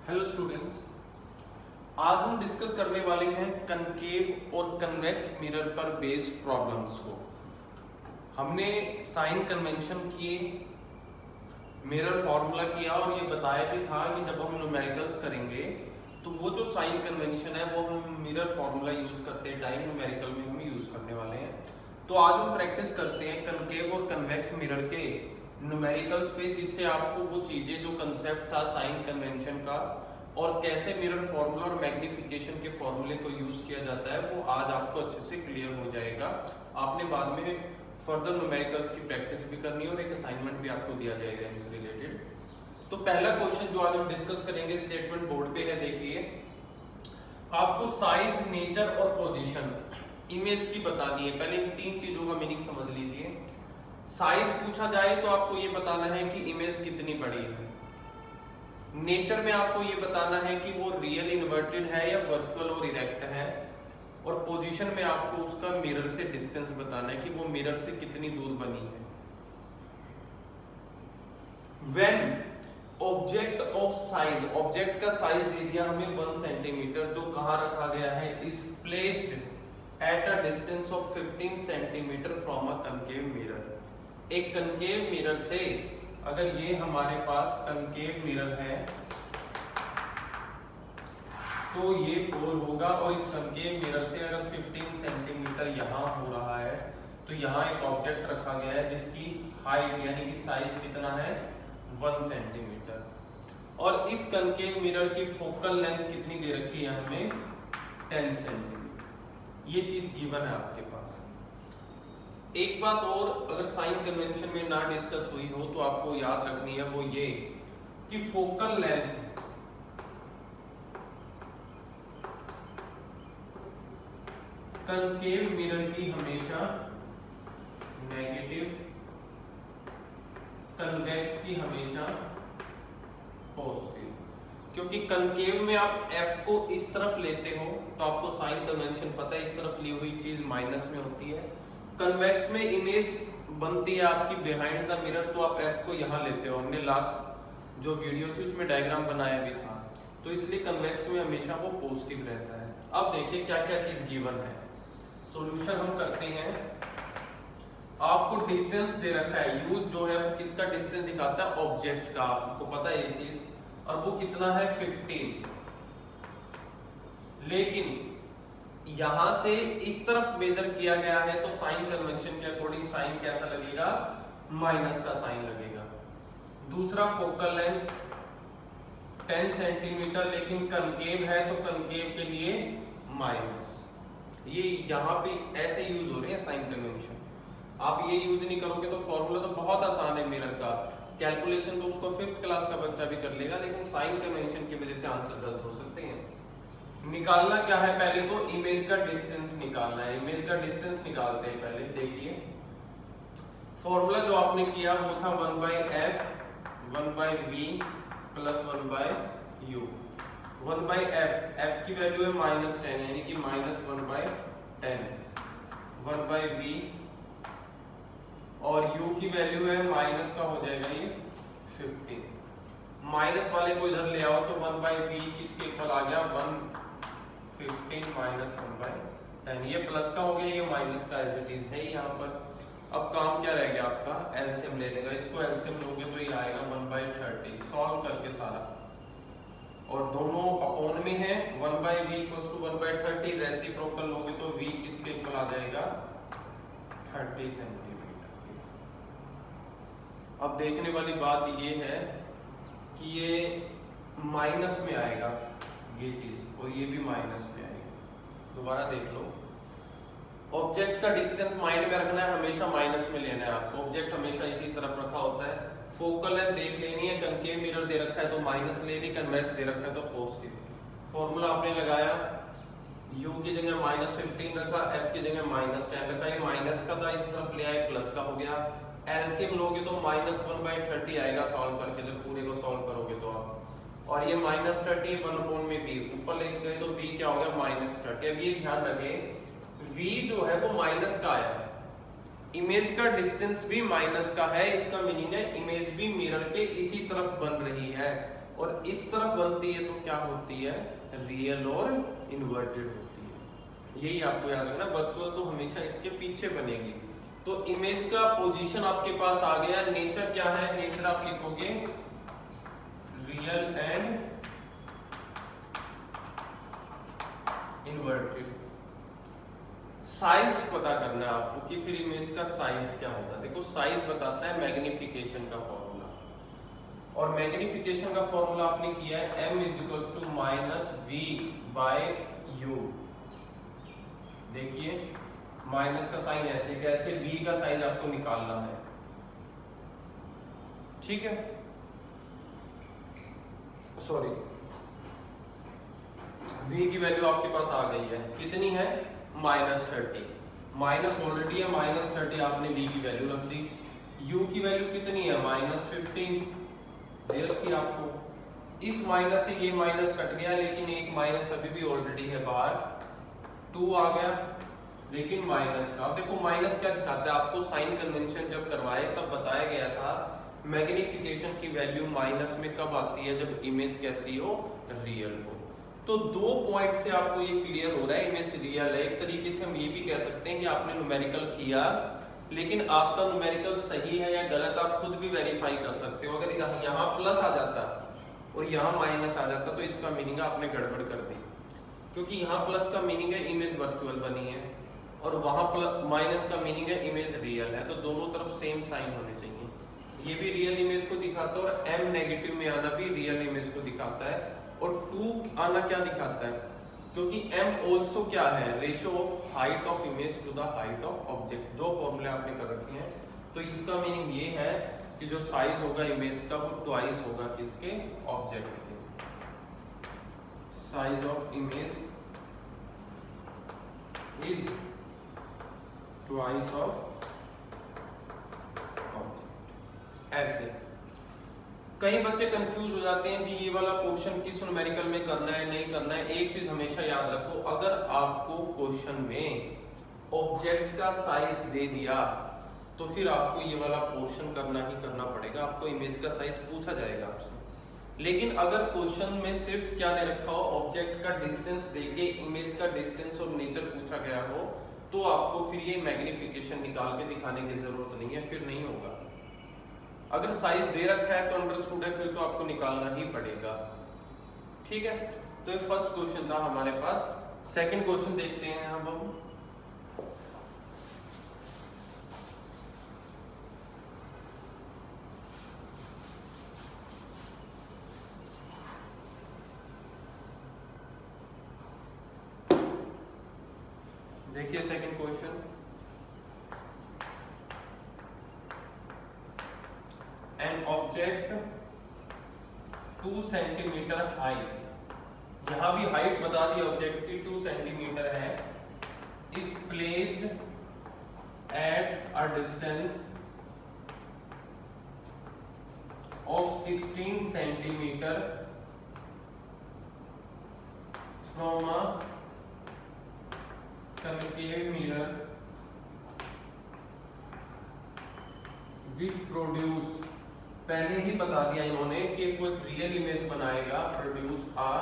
Hello students, आज हम discuss करने वाले हैं कनकेव और कन्वेक्स मिरर पर बेस्ड प्रॉब्लम्स को। हमने साइन कन्वेंशन किए, मिरर फॉर्मूला किया और ये बताया भी था कि जब हम न्यूमेरिकल्स करेंगे तो वो जो साइन कन्वेंशन है वो हम मिरर फॉर्मूला यूज करते टाइम न्यूमेरिकल में हम यूज करने वाले हैं। तो आज हम प्रैक्टिस करते हैं कनकेव और कन्वेक्स मिरर के न्यूमेरिकल्स पे, जिससे आपको वो चीजें जो कंसेप्ट था साइन कन्वेंशन का और कैसे मिरर फॉर्मूला और मैग्निफिकेशन के फॉर्मूले को यूज किया जाता है वो आज आपको अच्छे से क्लियर हो जाएगा। आपने बाद में फर्दर न्यूमेरिकल्स की प्रैक्टिस भी करनी है और एक असाइनमेंट भी आपको दिया जाएगा इनसे रिलेटेड। तो पहला क्वेश्चन जो आज हम डिस्कस करेंगे स्टेटमेंट बोर्ड पे है। देखिए, आपको साइज, नेचर और पोजीशन इमेज की बतानी है। पहले इन तीन चीजों का मीनिंग समझ लीजिए। साइज पूछा जाए तो आपको ये बताना है कि इमेज कितनी बड़ी है। नेचर में आपको ये बताना है कि वो रियल इन्वर्टेड है या वर्चुअल और इरेक्ट है। और पोजीशन में आपको उसका मिरर से डिस्टेंस बताना है कि वो मिरर से कितनी दूर बनी है। When object of size, object का साइज दे दिया हमें 1 सेंटीमीटर, जो कहां रखा गया है, is placed at a distance of 15 centimetre from a concave mirror. एक कनकेव मिरर से, अगर ये हमारे पास कनकेव मिरर है तो ये पोल होगा और इस कनकेव मिरर से अगर 15 सेंटीमीटर यहां हो रहा है तो यहां एक ऑब्जेक्ट रखा गया है जिसकी हाइट यानी कि साइज कितना है, 1 सेंटीमीटर। और इस कनकेव मिरर की फोकल लेंथ कितनी दे रखी है हमें, 10 सेंटीमीटर। ये चीज गिवन है आपके पास। एक बात और, अगर साइन कन्वेंशन में ना डिस्कस हुई हो तो आपको याद रखनी है, वो ये कि फोकल लेंथ कनकेव मिरर की हमेशा नेगेटिव, कन्वेक्स की हमेशा पॉजिटिव। क्योंकि कनकेव में आप f को इस तरफ लेते हो तो आपको साइन कन्वेंशन पता है, इस तरफ ली हुई चीज माइनस में होती है। कन्वेक्स में इमेज बनती है आपकी बिहाइंड द मिरर, तो आप f को यहां लेते हो। हमने लास्ट जो वीडियो थी उसमें डायग्राम बनाया भी था, तो इसलिए कन्वेक्स में हमेशा वो पॉजिटिव रहता है। अब देखिए क्या क्या चीज गिवन है। सॉल्यूशन हम करते हैं। आपको डिस्टेंस दे रखा है, u जो है वो किसका डिस्टेंस दिखाता है, ऑब्जेक्ट का, आपको पता है ये चीज, और वो कितना है 15। लेकिन यहां से इस तरफ मेजर किया गया है तो साइन कन्वेंशन के अकॉर्डिंग साइन कैसा लगेगा, माइनस का साइन लगेगा। दूसरा, फोकल लेंथ 10 सेंटीमीटर, लेकिन कनकेव है तो कनकेव के लिए माइनस। ये यहाँ पे ऐसे यूज हो रहे हैं साइन कन्वेंशन। आप ये यूज नहीं करोगे तो फॉर्मूला तो बहुत आसान है मिरर का, कैलकुलेशन तो उसको 5th क्लास का बच्चा भी कर लेगा, लेकिन साइन कन्वेंशन की वजह से आंसर गलत हो सकते हैं। निकालना क्या है, पहले तो इमेज का डिस्टेंस निकालना है। इमेज का डिस्टेंस निकालते हैं पहले। देखिए, फॉर्मूला जो आपने किया वो था 1/f 1/v plus 1/u। 1/f, f की वैल्यू है -10 यानी कि -1/10, 1/v और u की वैल्यू है माइनस का हो जाएगा ये 15। माइनस वाले को इधर ले आओ तो 1/v किसके इक्वल आ गया, 115 माइनस 1/10। ये प्लस का हो गया, ये माइनस का एज इट इज है यहाँ पर। अब काम क्या रह गया आपका, एलसीएम लेने का। इसको एलसीएम लोगे तो ये आएगा 1/30। सॉल्व करके सारा, और दोनों अपॉन में है, 1/v = 1/30। रेसिप्रोकल लोगे तो v किसके इक्वल आ जाएगा, 30 सेंटीमीटर। अब देखने वाली बात ये है कि ये माइनस में आएगा ये चीज, और ये भी माइनस में आएगा। दोबारा देख लो, ऑब्जेक्ट का डिस्टेंस माइंड में रखना है, हमेशा माइनस में लेना है आपको। ऑब्जेक्ट हमेशा इसी तरफ रखा होता है। फोकल लेंथ देख लेनी है, कनकेव मिरर दे रखा है तो माइनस लेनी, कन्वेक्स दे रखा है तो पॉजिटिव। फॉर्मूला आपने लगाया, u की जगह -15 रखा, f की जगह -10 रखा। ये माइनस का था, इस तरफ ले आए, प्लस का हो गया। एलसीएम लोगे तो -1/30 आएगा सॉल्व करके, जब पूरे को सॉल्व करोगे तो आप। और ये -30 1/v ऊपर लेके गए तो v क्या हो गया, -30। अब ये ध्यान रखें, v जो है वो माइनस का आया, इमेज का डिस्टेंस भी माइनस का है। इसका मीनिंग है इमेज भी मिरर के इसी तरफ बन रही है। और इस तरफ बनती है तो क्या होती है, रियल और इन्वर्टेड होती है। यही आपको याद रखना, वर्चुअल तो हमेशा इसके पीछे बनेगी। तो इमेज का पोजीशन आपके पास आ गया। नेचर क्या है, नेचर आप लिखोगे रियल एंड इन्वर्टेड। साइज पता करना है आपको कि फिर इमेज का साइज क्या होगा। देखो साइज बताता है मैग्निफिकेशन का फॉर्मूला, और मैग्निफिकेशन का फॉर्मूला आपने किया है m - v/u। देखिए माइनस का साइन ऐसे कैसे, v का साइज आपको निकालना है, ठीक है। सॉरी, v की वैल्यू आपके पास आ गई है, कितनी है, -30। माइनस ऑलरेडी है, -30 आपने v की वैल्यू रख दी। u की वैल्यू कितनी है, -15 दे रखी आपको। इस माइनस से ये माइनस कट गया, लेकिन एक माइनस अभी भी ऑलरेडी है बाहर, 2 आ गया, लेकिन माइनस का। देखो माइनस क्या दिखाता है आपको, साइन कन्वेंशन जब करवाए तब बताया गया था मैग्निफिकेशन की वैल्यू माइनस में कब आती है, जब इमेज कैसी हो, रियल हो। तो 2 पॉइंट से आपको ये क्लियर हो रहा है इमेज रियल है। एक तरीके से हम ये भी कह सकते हैं कि आपने न्यूमेरिकल किया, लेकिन आपका न्यूमेरिकल सही है या गलत आप खुद भी वेरीफाई कर सकते हो। अगर यहाँ प्लस आ जाता और यहाँ माइनस आ जाता तो इसका मीनिंग आपने गड़बड़ कर दी, क्योंकि यहाँ प्लस का मीनिंग है इमेज वर्चुअल बनी है, और वहां माइनस का मीनिंग है इमेज रियल है। तो दोनों तरफ सेम साइन होने चाहिए। ये भी रियल इमेज को दिखाता है, और m नेगेटिव में आना भी रियल इमेज को दिखाता है, और 2 आना क्या दिखाता है, क्योंकि m ऑल्सो क्या है, ratio of height of image to the height of object. 2 फॉर्मूले आपने कर रखे हैं। तो इसका मीनिंग ये है कि जो साइज होगा इमेज का वो ट्वाइस होगा किसके, ऑब्जेक्ट के। Size of image is twice of object. ऐसे कई बच्चे कंफ्यूज हो जाते हैं जी, ये वाला क्वेश्चन किस न्यूमेरिकल में करना है, नहीं करना है। एक चीज हमेशा याद रखो, अगर आपको क्वेश्चन में ऑब्जेक्ट का साइज दे दिया तो फिर आपको ये वाला पोर्शन करना ही करना पड़ेगा। आपको इमेज का साइज पूछा जाएगा आपसे। लेकिन अगर क्वेश्चन में सिर्फ क्या दे रखा हो, ऑब्जेक्ट का डिस्टेंस देके इमेज का डिस्टेंस और नेचर पूछा गया हो, तो आपको फिर ये मैग्निफिकेशन निकाल के दिखाने की जरूरत नहीं है, फिर नहीं होगा। अगर साइज दे रखा है तो अंडरस्टूड है, फिर तो आपको निकालना ही पड़ेगा, ठीक है। तो ये फर्स्ट क्वेश्चन था हमारे पास। सेकंड क्वेश्चन देखते हैं हम। देखिए second question, an object 2 centimetre height, यहां भी हाइट बता दी ऑब्जेक्ट की 2 सेंटीमीटर है, is placed at a distance of 16 centimetre from a concave mirror which produce, पहले ही बता दिया इन्होंने कि कोई रियल इमेज बनाएगा, produce a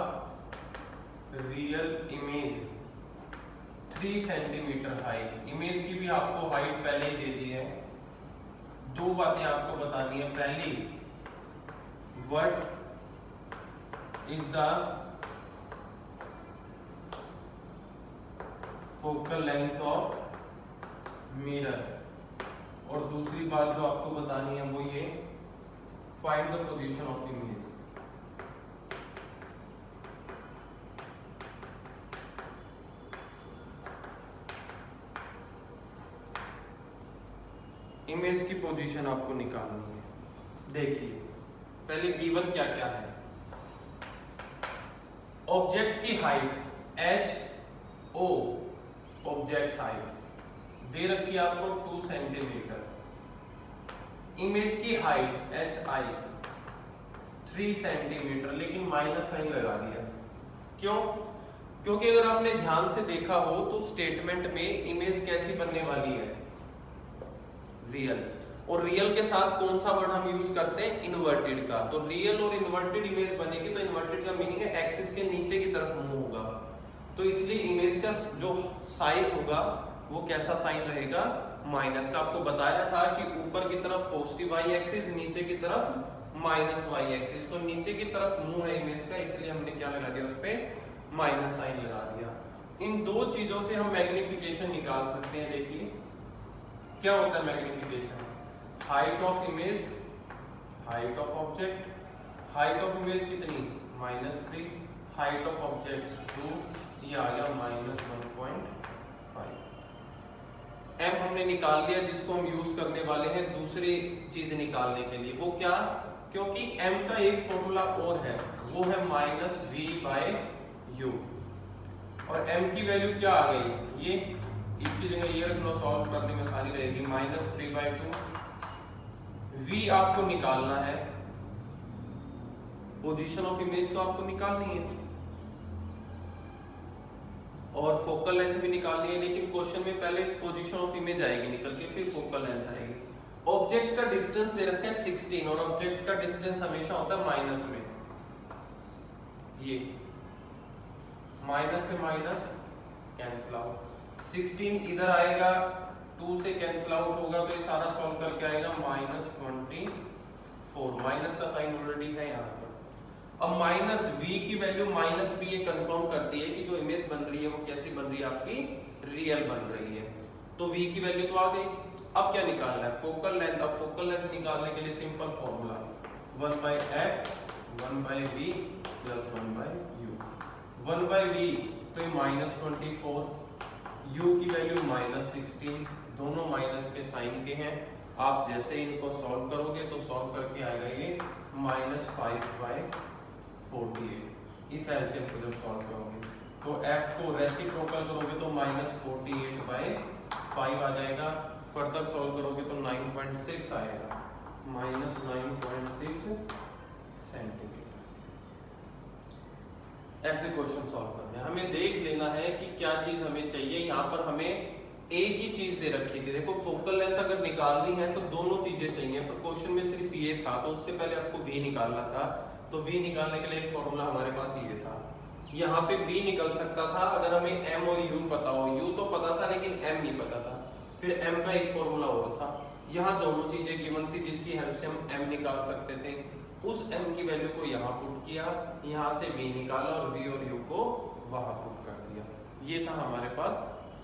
real image 3 centimetre height. Image की भी आपको हाइट पहले ही दे दी है। 2 बातें आपको बतानी है। पहली, what is the focal length of mirror, और दूसरी बात जो आपको बतानी है वो ये, find the position of image. Image की पोजीशन आपको निकालनी है। देखिए पहले गिवन क्या क्या है। ऑब्जेक्ट की height h o, object height दे रखी है आपको 2 सेंटीमीटर। इमेज की हाइट h i 3 सेंटीमीटर, लेकिन माइनस साइन लगा दिया। क्यों? क्योंकि अगर आपने ध्यान से देखा हो तो स्टेटमेंट में इमेज कैसी बनने वाली है, रियल। और रियल के साथ कौन सा वर्ड हम यूज करते हैं, इन्वर्टेड का। तो रियल और इन्वर्टेड इमेज बनेगी तो इन्वर्टेड का मीनिंग है एक्सिस के नीचे की तरफ मूव होगा, तो इसलिए इमेज का जो साइज होगा वो कैसा साइन रहेगा, माइनस का। आपको बताया था कि ऊपर की तरफ पॉजिटिव वाई एक्सिस, नीचे की तरफ माइनस वाई एक्सिस, तो नीचे की तरफ मुंह है इमेज का, इसलिए हमने क्या लगा दिया, उस पर माइनस साइन लगा दिया। इन दो चीजों से हम मैग्निफिकेशन निकाल सकते हैं। देखिए क्या होता है magnification, height of image, height of object, height of image कितनी -3, हाइट ऑफ ऑब्जेक्ट 2, ये आ गया -1.5। m हमने निकाल लिया, जिसको हम यूज करने वाले हैं दूसरी चीज निकालने के लिए। वो क्या, क्योंकि m का एक फॉर्मूला और है, वो है -v/u, और m की वैल्यू क्या आ गई, ये इसकी जगह ये रख लो, सॉल्व करने में आसानी रहेगी, -3/2। v आपको निकालना है, पोजीशन ऑफ इमेज तो आपको निकालनी है और फोकल लेंथ भी निकालनी है, लेकिन क्वेश्चन में पहले पोजीशन ऑफ इमेज आएगी निकल के, फिर फोकल लेंथ आएगी। ऑब्जेक्ट का डिस्टेंस दे रखा है 16 और ऑब्जेक्ट का डिस्टेंस हमेशा होता है माइनस में, ये माइनस से माइनस कैंसिल आउट, 16 इधर आएगा, 2 से कैंसिल आउट होगा, तो ये सारा सॉल्व करके आएगा -24। माइनस का साइन ऑलरेडी है यहाँ पर। अब -v की वैल्यू -v ये कंफर्म करती है कि जो इमेज बन रही है वो कैसी बन रही है, आपकी रियल बन रही है। तो v की वैल्यू तो आ गई, अब क्या निकालना है, फोकल लेंथ। अब फोकल लेंथ निकालने के लिए simple formula 1/f 1/v + 1/u। 1/v तो ये -24, u की वैल्यू -16, दोनों माइनस के साइन के हैं। आप जैसे इनको सॉल्व करोगे तो सॉल्व करके आएगा ये -5/48। इस एलसीएम को जब सॉल्व करोगे तो f को रेसिप्रोकल करोगे तो -48/5 आ जाएगा, फर्दर सॉल्व करोगे तो 9.6 आएगा, -9.6 सेंटीमीटर। ऐसे क्वेश्चन सॉल्व करने हैं, हमें देख लेना है कि क्या चीज हमें चाहिए। यहाँ पर हमें एक ही चीज दे रखी थी, देखो फोकल लेंथ अगर निकालनी है तो दोनों चीजें चाहिए, पर क्वेश्चन में सिर्फ ये था, तो उससे पहले आपको v निकालना था। तो v निकालने के लिए एक फॉर्मूला हमारे पास ये था, यहाँ पे v निकल सकता था अगर हमें m और u पता हो। u तो पता था लेकिन m नहीं पता था, फिर m का एक फॉर्मूला और था। यहाँ दोनों चीजें गिवन थी जिसकी हेल्प से हम m निकाल सकते थे। उस m की वैल्यू को यहाँ पुट किया, यहाँ से v निकाला और v और u को वहां पुट कर दिया। ये था हमारे पास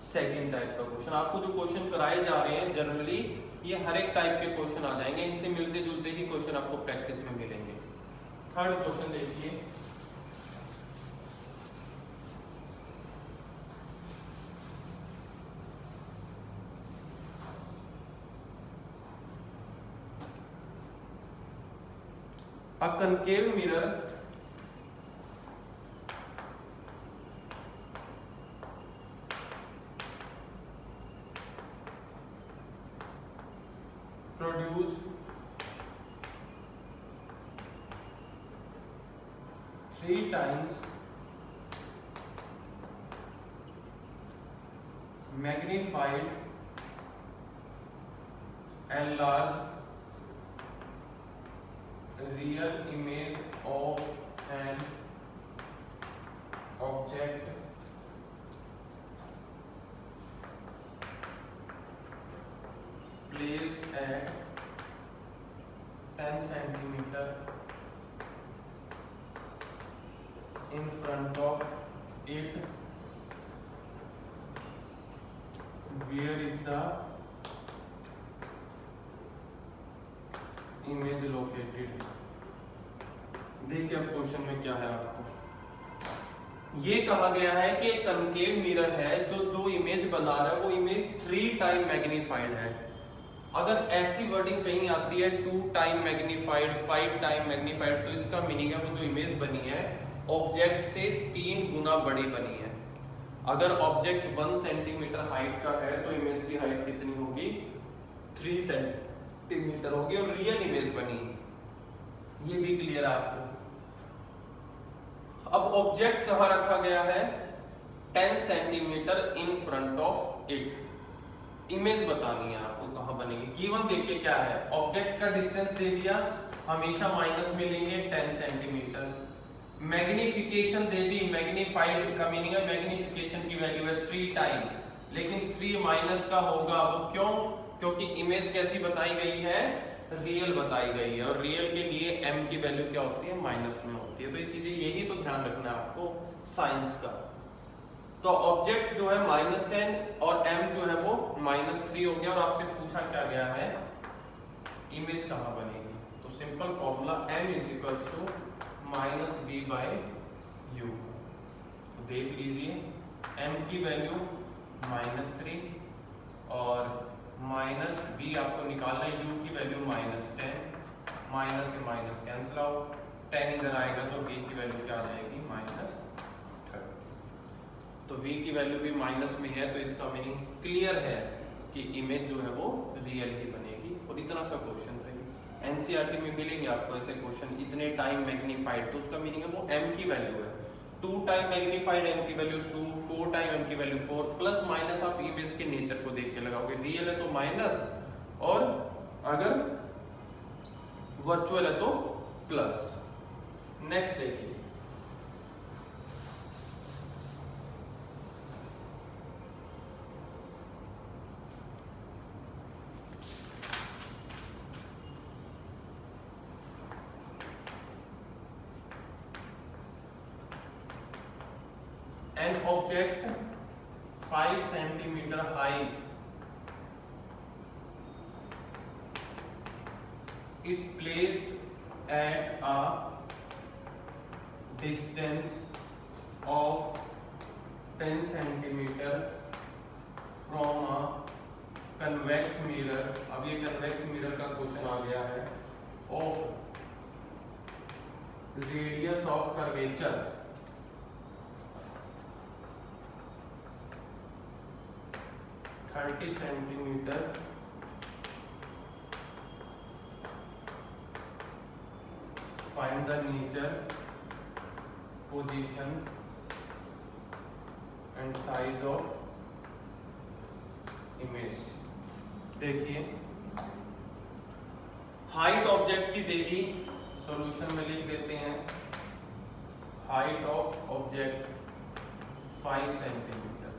सेकंड टाइप का क्वेश्चन। आपको जो क्वेश्चन कराए जा रहे हैं जनरली ये हर एक टाइप के क्वेश्चन आ जाएंगे, इनसे मिलते जुलते ही क्वेश्चन आपको प्रैक्टिस में मिलेंगे। थर्ड क्वेश्चन देखिए, a concave mirror produce 3 times magnified enlarged real image of an object placed at 10 centimeter in front of it. Where is the image located? देखिए अब क्वेश्चन में क्या है, आपको ये कहा गया है कि एक कनकेव मिरर है जो इमेज बना रहा है वो इमेज 3 टाइम मैग्नीफाइड है। अगर ऐसी वर्डिंग कहीं आती है 2 टाइम मैग्नीफाइड, 5 टाइम मैग्नीफाइड, तो इसका मीनिंग है वो जो इमेज बनी है ऑब्जेक्ट से 3 गुना बड़ी बनी है। अगर ऑब्जेक्ट 1 सेंटीमीटर हाइट का है तो इमेज की हाइट कितनी होगी, 3 सेंटीमीटर होगी, और रियल इमेज बनी, ये भी क्लियर है आपको। अब ऑब्जेक्ट कहां रखा गया है, 10 centimetre in front of it. Image बतानी है आपको कहाँ बनेगी। गिवन देखिए क्या है, ऑब्जेक्ट का डिस्टेंस दे दिया, हमेशा माइनस में लेंगे 10 सेंटीमीटर। मैग्निफिकेशन दे दी, मैग्नीफाइड का मीनिंग है मैग्निफिकेशन की वैल्यू है 3 टाइम, लेकिन 3 माइनस का होगा, वो क्यों? क्योंकि इमेज कैसी बताई गई है, रियल बताई गई है, और रियल के लिए m की वैल्यू क्या होती है, माइनस में होती है। तो ये चीजें यही तो ध्यान रखना है आपको साइंस का। तो ऑब्जेक्ट जो है -10 और m जो है वो -3 हो गया, और आपसे पूछा क्या गया है, इमेज कहाँ बनेगी। तो सिंपल फॉर्मूला m = -b/u। तो देख लीजिए m की वैल्यू -3 और -b आपको निकालना है, u की वैल्यू -10, माइनस से माइनस कैंसिल आउट, 10 इधर आएगा तो v की वैल्यू क्या आ जाएगी, -30। तो v की वैल्यू भी माइनस में है, तो इसका मीनिंग क्लियर है कि इमेज जो है वो रियल ही बनेगी। और इतना सा क्वेश्चन था, एनसीईआरटी में मिलेंगे आपको ऐसे क्वेश्चन, इतने टाइम मैग्नीफाइड, तो उसका मीनिंग है वो m की वैल्यू है, 2 टाइम मैग्नीफाइड m की वैल्यू 2, 4 टाइम m की वैल्यू 4, प्लस माइनस आप इमेज के नेचर को देख के लगाओगे, रियल है तो माइनस, और अगर वर्चुअल है तो प्लस। नेक्स्ट देखिए, an object 5 centimeter high is placed at a distance of 10 centimeter from a convex mirror। अब ये convex mirror का क्वेश्चन आ गया है, of radius of curvature 30 centimetre find the nature, position and size of image। देखिए height object की दे दी, solution में लिख देते हैं, हाइट ऑफ ऑब्जेक्ट 5 सेंटीमीटर,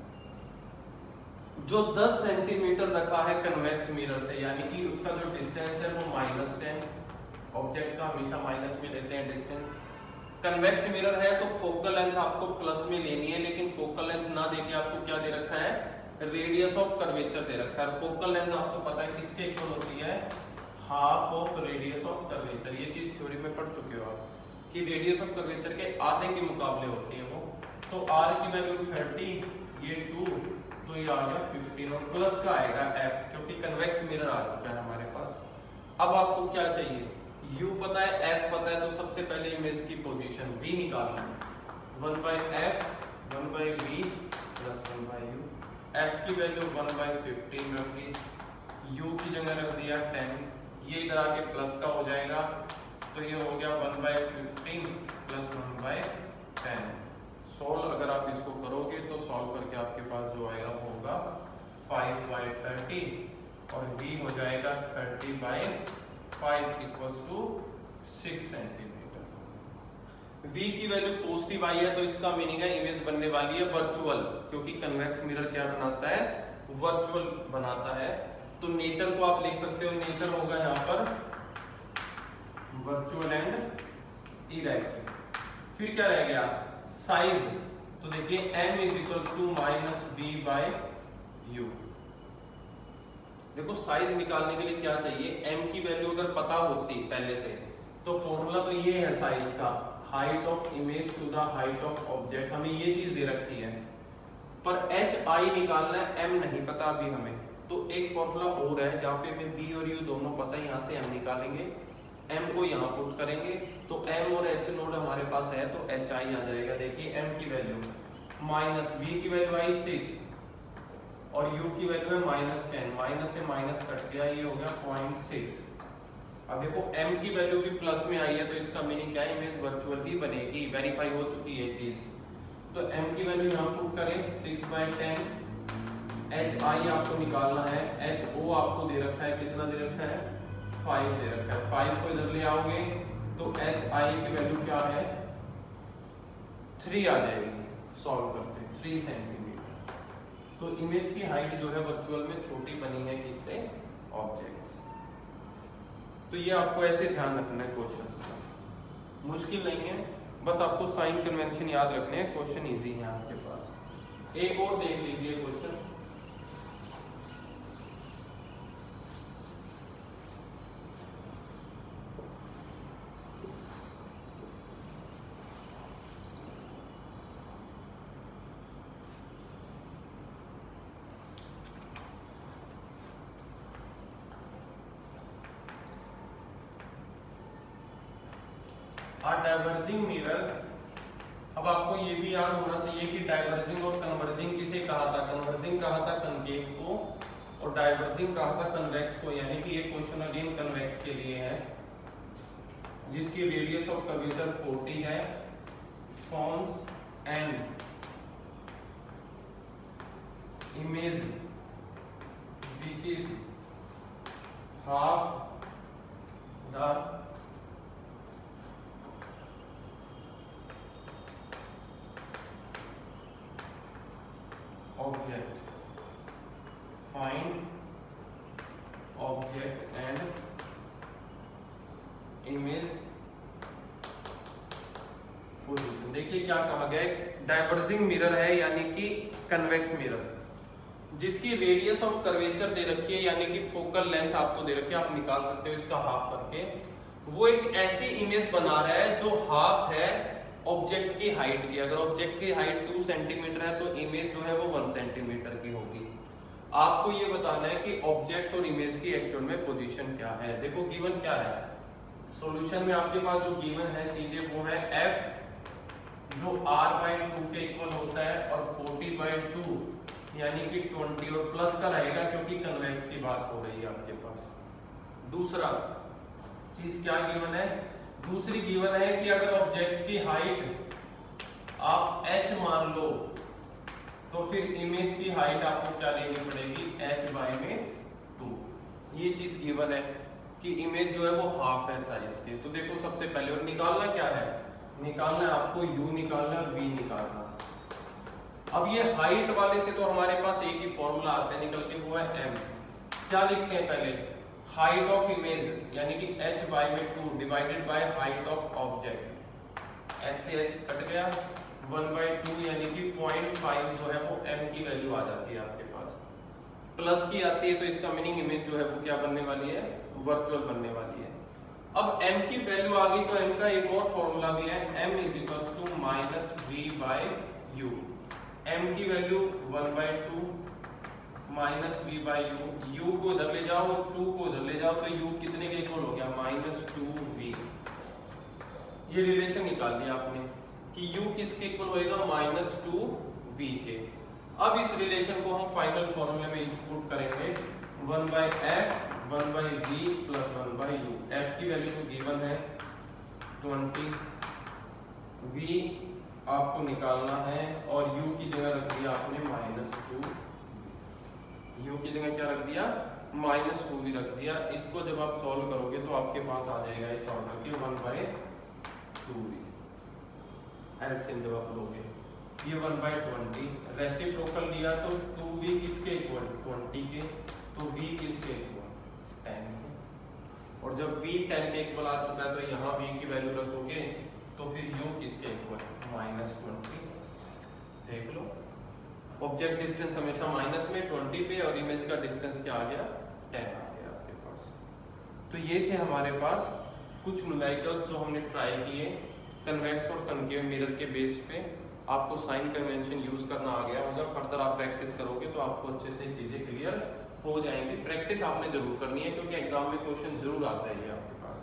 जो 10 सेंटीमीटर रखा है कन्वेक्स मिरर से, यानी कि उसका जो डिस्टेंस है वो -10, ऑब्जेक्ट का हमेशा माइनस में लेते हैं डिस्टेंस। कन्वेक्स मिरर है तो फोकल लेंथ आपको प्लस में लेनी है, लेकिन फोकल लेंथ ना देके आपको क्या दे रखा है, रेडियस ऑफ कर्वेचर दे रखा है। फोकल लेंथ आपको पता है किसके इक्वल होती है, half of radius of curvature. ये चीज थ्योरी में पढ़ चुके हो आप कि रेडियस ऑफ कर्वेचर के आधे के मुकाबले होती है वो। तो r की वैल्यू 30, ये 2, तो ये आ गया 15, और प्लस का आएगा f, क्योंकि कन्वेक्स मिरर आ चुका है हमारे पास। अब आपको क्या चाहिए, u पता है, f पता है, तो सबसे पहले इमेज की पोजीशन v निकालना है, 1/f 1/v plus 1/u। f की वैल्यू 1/15 रख दी, u की जगह रख दिया 10, ये इधर आके प्लस का हो जाएगा, तो ये हो गया 1/15 प्लस 1/10। सॉल्व अगर आप इसको करोगे तो सॉल्व करके आपके पास जो आएगा वो होगा 5/30, और v हो जाएगा 30/5 = 6 सेंटीमीटर। v की वैल्यू पॉजिटिव आई है तो इसका मीनिंग है इमेज बनने वाली है वर्चुअल, क्योंकि कन्वेक्स मिरर क्या बनाता है, वर्चुअल बनाता है। तो नेचर को आप लिख सकते हो, नेचर होगा यहाँ पर वर्चुअल एंड इरेक्ट। फिर क्या रह गया, साइज। तो देखिए m = -b/u। देखो साइज निकालने के लिए क्या चाहिए, m की वैल्यू अगर पता होती पहले से तो फॉर्मूला तो ये है साइज का, height of image to the height of object, हमें ये चीज दे रखी है। पर hi निकालना है, m नहीं पता अभी हमें, तो एक फॉर्मूला और है जहाँ पे हमें v और u दोनों पता है, यहाँ से m निकालेंगे, m को यहाँ पुट करेंगे, तो m और h नोड हमारे पास है तो hi आ जाएगा। देखिए m की वैल्यू -v की वैल्यू आई 6 और u की वैल्यू है -10, माइनस से माइनस कट गया, ये हो गया 0.6। अब देखो m की वैल्यू भी प्लस में आई है तो इसका मीनिंग क्या है, इमेज वर्चुअल ही बनेगी, वेरीफाई हो चुकी है चीज। तो m की वैल्यू यहाँ पुट करें 6/10 एच आई आपको निकालना है, एच ओ आपको दे रखा है, कितना दे रखा है 5 दे रखा है। 5 को इधर ले आओगे तो एच आई की वैल्यू क्या है 3 आ जाएगी सॉल्व करके 3 सेंटीमीटर। तो इमेज की हाइट जो है वर्चुअल में छोटी बनी है किससे ऑब्जेक्ट से। तो ये आपको ऐसे ध्यान रखना है क्वेश्चंस का, मुश्किल नहीं है, बस आपको साइन कन्वेंशन याद रखने हैं, क्वेश्चन इजी है आपके पास। एक और देख लीजिए क्वेश्चन, डाइवर्जिंग मिरर। अब आपको ये भी याद होना चाहिए कि डाइवर्जिंग और कन्वर्जिंग किसे कहा था, कन्वर्जिंग कहा था कनकेव को और डाइवर्जिंग कहा था कन्वेक्स को। यानी कि ये क्वेश्चन अगेन कन्वेक्स के लिए है, जिसकी रेडियस ऑफ कर्वेचर 40 है, forms an image which is half the object, find object and image position. देखिए क्या कहा गया है, डाइवर्जिंग मिरर है यानी कि कन्वेक्स मिरर, जिसकी रेडियस ऑफ कर्वेचर दे रखी है यानी कि फोकल लेंथ आपको दे रखी है, आप निकाल सकते हो इसका हाफ करके। वो एक ऐसी इमेज बना रहा है जो हाफ है ऑब्जेक्ट की हाइट की। अगर ऑब्जेक्ट की हाइट 2 सेंटीमीटर है तो इमेज जो है वो 1 सेंटीमीटर की होगी। आपको ये बताना है कि ऑब्जेक्ट और इमेज की एक्चुअल में पोजीशन क्या है। देखो गिवन क्या है, सॉल्यूशन में आपके पास जो गिवन है चीजें वो है f जो r/2 के इक्वल होता है और 40/2 यानी कि 20 और प्लस का रहेगा क्योंकि कन्वेक्स की बात हो रही है आपके पास। दूसरा चीज क्या गिवन है, दूसरी गिवन है कि अगर ऑब्जेक्ट की हाइट आप h मान लो तो फिर इमेज की हाइट आपको क्या लेनी पड़ेगी h/2। ये चीज गिवन है कि इमेज जो है वो हाफ है साइज के। तो देखो सबसे पहले और निकालना क्या है, निकालना है आपको u निकालना और v निकालना। अब ये हाइट वाले से तो हमारे पास एक ही फॉर्मूला आता है निकल के, वो है m। क्या लिखते हैं पहले, हाइट ऑफ इमेज यानी कि h/2 divided by height of object, h से h कट गया, 1/2 यानी कि 0.5 जो है वो m की वैल्यू आ जाती है आपके पास, प्लस की आती है तो इसका मीनिंग इमेज जो है वो क्या बनने वाली है वर्चुअल बनने वाली है। अब m की वैल्यू आ गई तो m का एक और फॉर्मूला भी है, m - v/u। m की वैल्यू 1/2 माइनस v/u, u को इधर ले जाओ और 2 को इधर ले जाओ तो u कितने के इक्वल हो गया -2v। ये रिलेशन निकाल दिया आपने कि u किसके इक्वल होएगा -2v के। अब इस रिलेशन को हम फाइनल फॉर्मूले में इंक्लूड करेंगे 1/f 1/v plus 1/u। f की वैल्यू तो गिवन है 20, v आपको निकालना है और u की जगह रख दिया आपने -2, u की जगह क्या रख दिया -2v रख दिया। इसको जब आप सॉल्व करोगे तो आपके पास आ जाएगा इस ऑर्डर के 1/2v। एलसीएम जब आप लोगे ये 1/20, रेसिप्रोकल लिया तो 2v किसके इक्वल 20 के, तो v किसके इक्वल 10 के। और जब v 10 के इक्वल आ चुका है तो यहाँ v की वैल्यू रखोगे तो फिर u किसके इक्वल -20। देख लो ऑब्जेक्ट डिस्टेंस हमेशा माइनस में 20 पे और इमेज का डिस्टेंस क्या आ गया 10 आ गया आपके पास। तो ये थे हमारे पास कुछ न्यूमेरिकल्स जो हमने ट्राई किए कन्वेक्स और कनकेव मिरर के बेस पे। आपको साइन कन्वेंशन यूज करना आ गया होगा, फर्दर आप प्रैक्टिस करोगे तो आपको अच्छे से चीजें क्लियर हो जाएंगी। प्रैक्टिस आपने जरूर करनी है क्योंकि एग्जाम में क्वेश्चन जरूर आता है ये आपके पास।